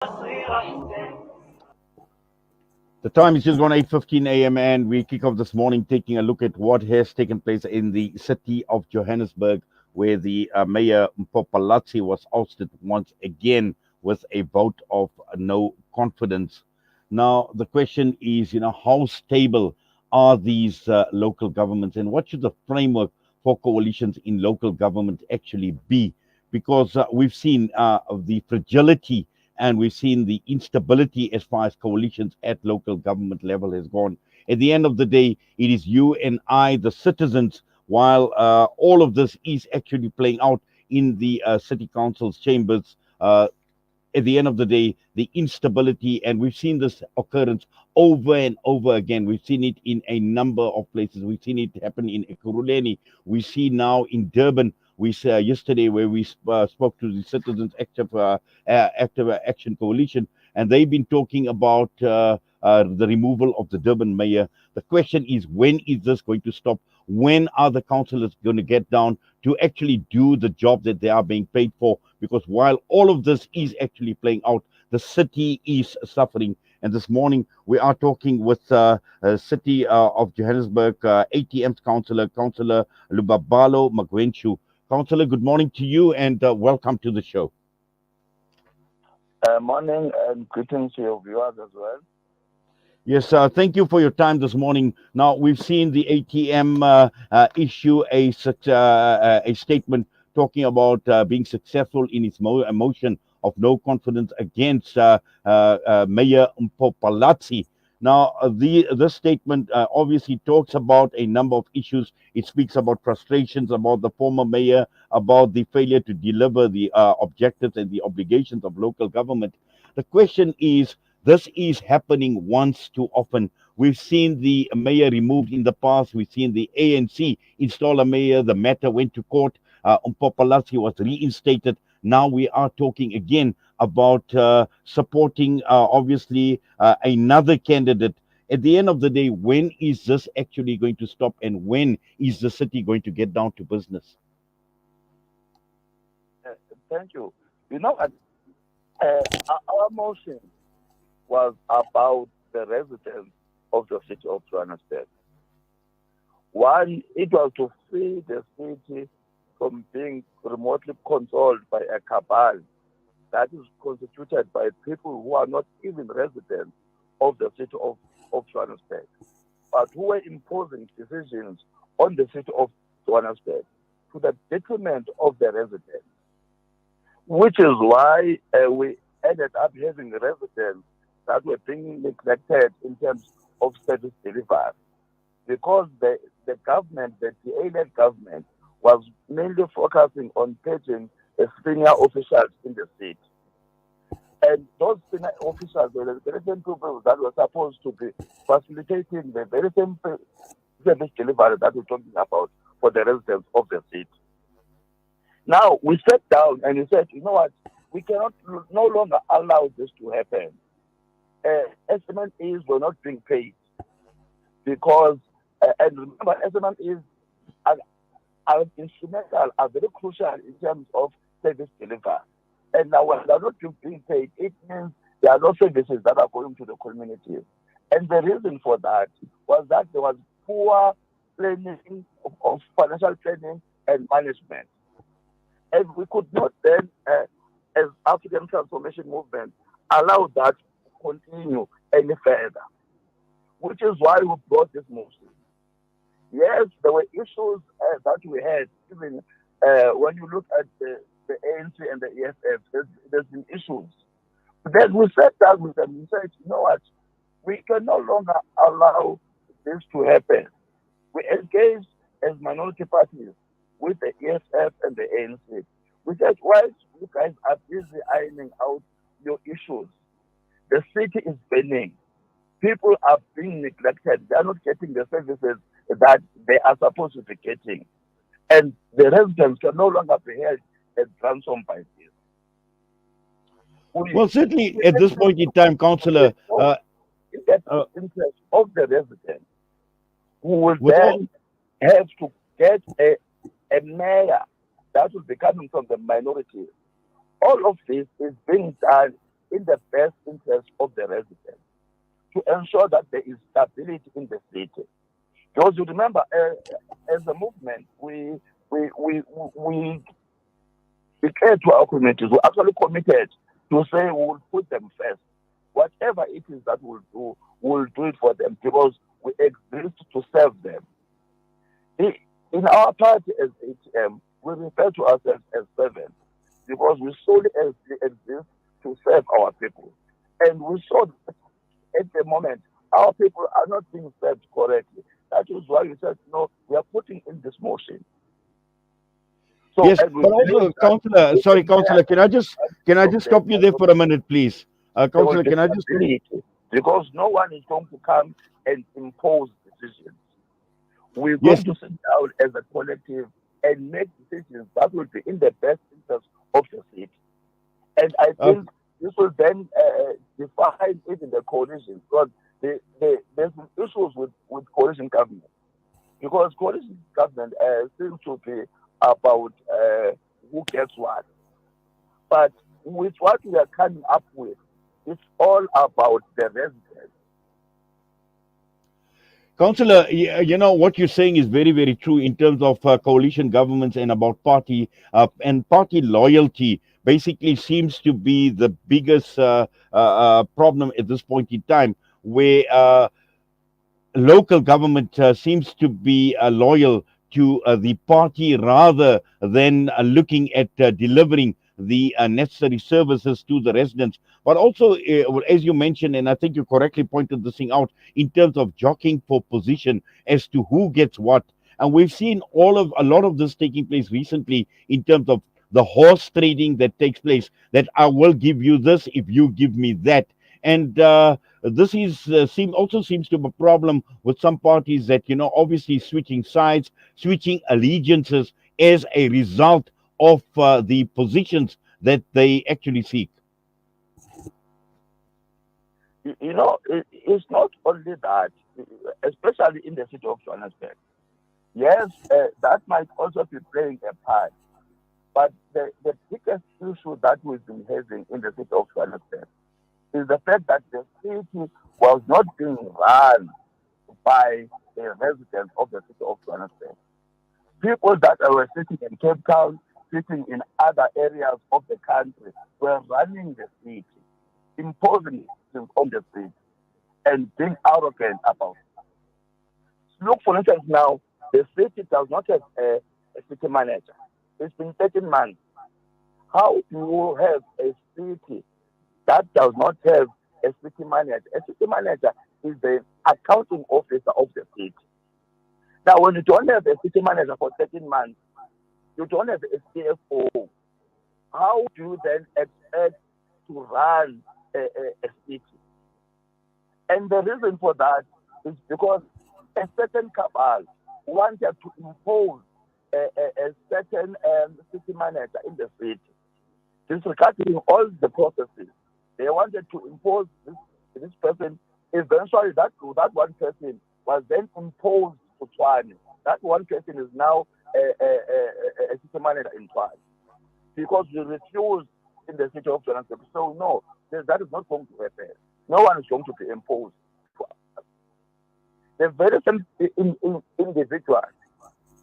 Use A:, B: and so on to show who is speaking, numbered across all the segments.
A: The time is just gone 8:15 a.m. and we kick off this morning taking a look at what has taken place in the city of Johannesburg, where the mayor Mpho Phalatse was ousted once again with a vote of no confidence. Now the question is, how stable are these local governments, and what should the framework for coalitions in local government actually be? Because we've seen the fragility and we've seen the instability as far as coalitions at local government level has gone. At the end of the day, it is you and I, the citizens, while all of this is actually playing out in the city council's chambers. At the end of the day, the instability, and we've seen this occurrence over and over again. We've seen it in a number of places. We've seen it happen in Ekurhuleni. We see now in Durban. We saw yesterday where we spoke to the Citizens Active Action Coalition, and they've been talking about the removal of the Durban mayor. The question is, when is this going to stop? When are the councillors going to get down to actually do the job that they are being paid for? Because while all of this is actually playing out, the city is suffering. And this morning we are talking with City of Johannesburg ATM's Councillor Lubabalo Magwenshu. Councillor, good morning to you and welcome to the show.
B: Morning and greetings to your viewers as well.
A: Yes, thank you for your time this morning. Now, we've seen the ATM issue a statement talking about being successful in its motion of no confidence against Mayor Mpho Phalatse. Now, this statement obviously talks about a number of issues. It speaks about frustrations about the former mayor, about the failure to deliver the objectives and the obligations of local government. The question is, this is happening once too often. We've seen the mayor removed in the past. We've seen the ANC install a mayor. The matter went to court. Mpho Phalatse was reinstated. Now we are talking again about supporting, obviously, another candidate. At the end of the day, when is this actually going to stop, and when is the city going to get down to business?
B: Thank you. You know, our motion was about the residents of the city of Johannesburg. One, it was to free the city from being remotely controlled by a cabal that is constituted by people who are not even residents of the city of Johannesburg, but who were imposing decisions on the city of Johannesburg to the detriment of the residents, which is why we ended up having residents that were being neglected in terms of service delivery, because the government, the DA-led government, was mainly focusing on paging the senior officials in the state. And those senior officials were the very same people that were supposed to be facilitating the very same service delivery that we're talking about for the residents of the state. Now, we sat down and we said, you know what, we cannot no longer allow this to happen. SMMEs were not being paid because, and remember, SMMEs are instrumental, are very crucial in terms of service delivery. And now when they're not being paid, it means there are no services that are going to the community. And the reason for that was that there was poor planning of financial planning and management. And we could not then, as African Transformation Movement, allow that to continue any further, which is why we brought this motion. Yes, there were issues that we had, even when you look at the ANC and the EFF, there's been issues. But then we sat down with them and said, you know what, we can no longer allow this to happen. We engaged as minority parties with the EFF and the ANC. We said, whilst you guys are busy ironing out your issues, the city is burning. People are being neglected. They are not getting the services that they are supposed to be getting. And the residents can no longer be held as ransom by this.
A: Well, certainly at this point in time, Councillor,
B: in the interest of the residents, who will then have to get a mayor that will be coming from the minority. All of this is being done in the best interest of the residents to ensure that there is stability in the city. Because you remember, as a movement, we declared to our communities, we actually committed to say we will put them first. Whatever it is that we'll do it for them because we exist to serve them. In our party as ATM, we refer to ourselves as servants because we solely exist to serve our people. And we saw that at the moment our people are not being served correctly. That is why we said, no, we are putting in this motion. So,
A: Yes,
B: and we
A: but
B: believe
A: also,
B: that
A: Councillor, sorry,
B: even there,
A: Councillor, can I just stop you there for a minute, please?
B: there will
A: Councillor,
B: be
A: can I just
B: stability because no one is going to come and impose decisions. We're
A: yes,
B: going to sit down as a collective and make decisions that will be in the best interest of the city. And I
A: uh,
B: think this will then define even the coalition because there's some issues with coalition government because coalition government seems to be about who gets what. But with what we are coming up with, it's all about the residents.
A: Councillor, you know what you're saying is very, very true in terms of coalition governments and about party and party loyalty. Basically, seems to be the biggest problem at this point in time, where local government seems to be loyal to the party rather than looking at delivering the necessary services to the residents. But also, as you mentioned, and I think you correctly pointed this thing out, in terms of jockeying for position as to who gets what. And we've seen a lot of this taking place recently in terms of the horse trading that takes place. That I will give you this if you give me that, and this is also seems to be a problem with some parties that obviously switching sides, switching allegiances as a result of the positions that they actually seek.
B: It's not only that, especially in the city of Johannesburg. Yes, that might also be playing a part, but the biggest issue that we've been having in the city of Johannesburg is the fact that the city was not being run by the residents of the city of Johannesburg. People that were sitting in Cape Town, sitting in other areas of the country, were running the city, imposing things on the city, and being arrogant about it. Look, for instance, now, the city does not have a city manager. It's been 13 months. How do you have a city that does not have a city manager? A city manager is the accounting officer of the city. Now, when you don't have a city manager for 13 months, you don't have a CFO. How do you then expect to run a city? And the reason for that is because a certain cabal wanted to impose a certain city manager in the city, disregarding all the processes. They wanted to impose this person. Eventually, that one person was then imposed to Tshwane. That one person is now a city manager in Tshwane because we refused in the city of Johannesburg. So no, that is not going to happen. No one is going to be imposed. The very same individual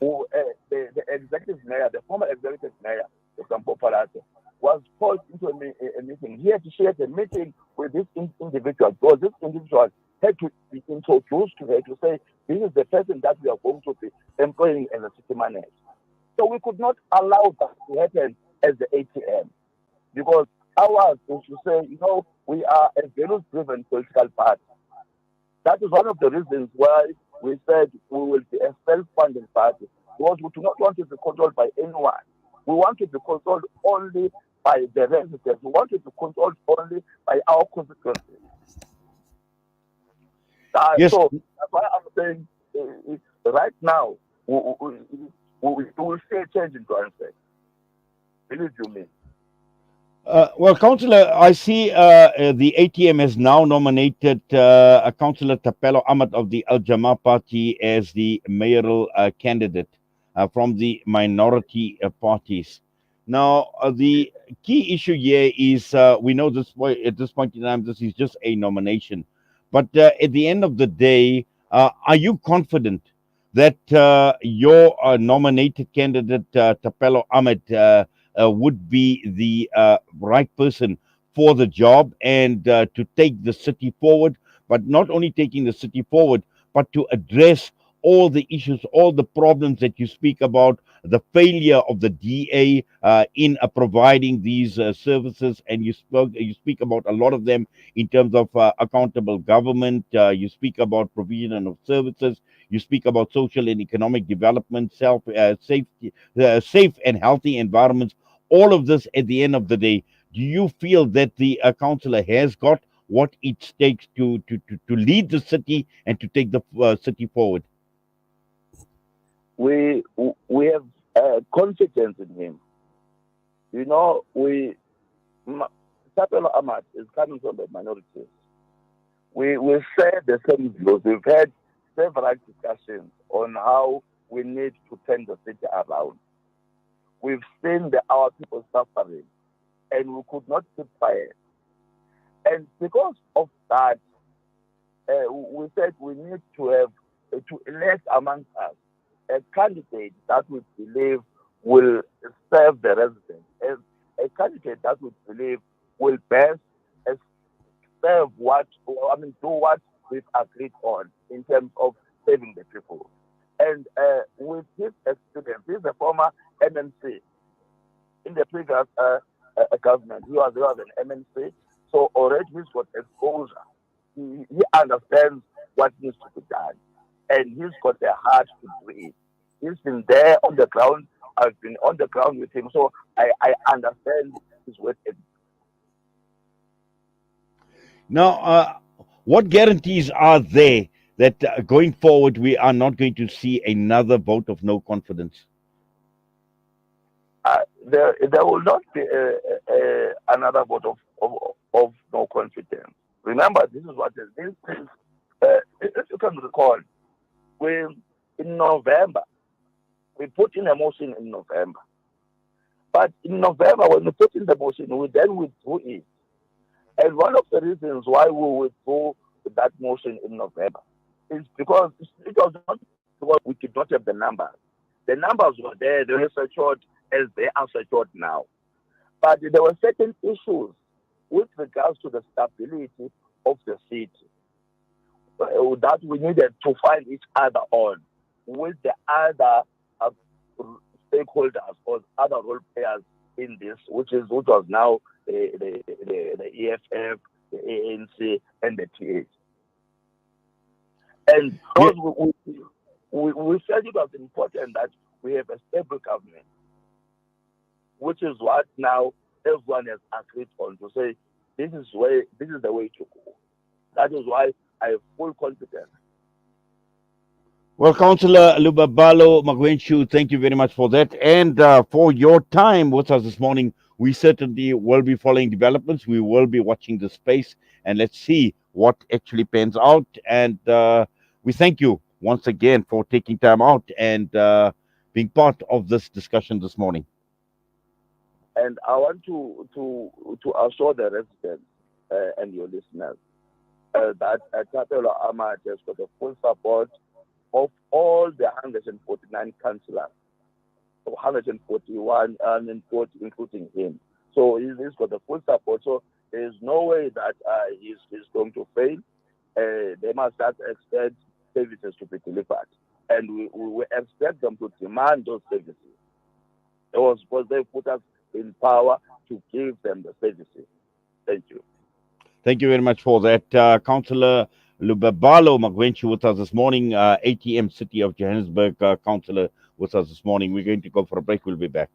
B: who the executive mayor, the former executive mayor, Mpho Phalatse, was called into a meeting. He had to share the meeting with this individual because this individual had to be introduced to her to say, this is the person that we are going to be employing as a city manager. So we could not allow that to happen as the ATM because ours is to say, we are a values-driven political party. That is one of the reasons why we said we will be a self-funding party because we do not want to be controlled by anyone. We want to be controlled only by the residents. We want to be controlled only by our constituencies.
A: Yes.
B: So that's why I'm saying right now we will see a change in Johannesburg. Believe you me.
A: Well, Councillor, I see the ATM has now nominated Councillor Tapelo Ahmed of the Al Jama Party as the mayoral candidate from the minority parties. Now, the key issue here is we know this at this point in time, this is just a nomination. But at the end of the day, are you confident that your nominated candidate, Tapelo Ahmed, would be the right person for the job and to take the city forward? But not only taking the city forward, but to address all the issues, all the problems that you speak about, the failure of the DA in providing these services, and you speak about a lot of them in terms of accountable government. You speak about provision of services. You speak about social and economic development, safety, safe and healthy environments. All of this, at the end of the day, do you feel that the councillor has got what it takes to lead the city and to take the city forward?
B: We have confidence in him. You know, Tapelo Ahmad is coming from the minorities. We share the same views. We've had several discussions on how we need to turn the city around. We've seen our people suffering, and we could not keep quiet. And because of that, we said we need to have to elect amongst us a candidate that we believe will serve the residents, as a candidate that we believe will best serve do what we've agreed on in terms of saving the people. And with his experience, he's a former MNC in the previous government. He was an MNC, so already he's got exposure. He understands what needs to be done, and he's got the heart to do it. He's been there on the ground. I've been on the ground with him, so I understand his work ethic.
A: Now, what guarantees are there that going forward we are not going to see another vote of no confidence?
B: There will not be another vote of no confidence. Remember, this is what this is. If you can recall, we in November we put in a motion in November, but in November when we put in the motion, we then withdrew it. And one of the reasons why we withdrew that motion in November is because it was not because we did not have the numbers. The numbers were there; they were secured as they are secured now. But there were certain issues with regards to the stability of the city that we needed to find each other on with the other uh, stakeholders or other role players in this, which was now the EFF, the ANC, and the TH. And
A: Yeah.
B: because we felt it was important that we have a stable government, which is what now everyone has agreed on to say this is the way to go. That is why I have full confidence.
A: Well, Councillor Lubabalo Magwenshu, thank you very much for that and for your time with us this morning. We certainly will be following developments. We will be watching the space and let's see what actually pans out. And we thank you once again for taking time out and being part of this discussion this morning.
B: And I want to assure the residents and your listeners that Tapelo Ahmad has got the full support of all the 149 councillors, 141 including him. So he's got the full support. So there is no way that he's going to fail. They must just expect services to be delivered. And we expect them to demand those services. It was because they put us in power to give them the services. Thank you.
A: Thank you very much for that. Councillor Lubabalo Magwenchu with us this morning, ATM City of Johannesburg councillor with us this morning. We're going to go for a break. We'll be back.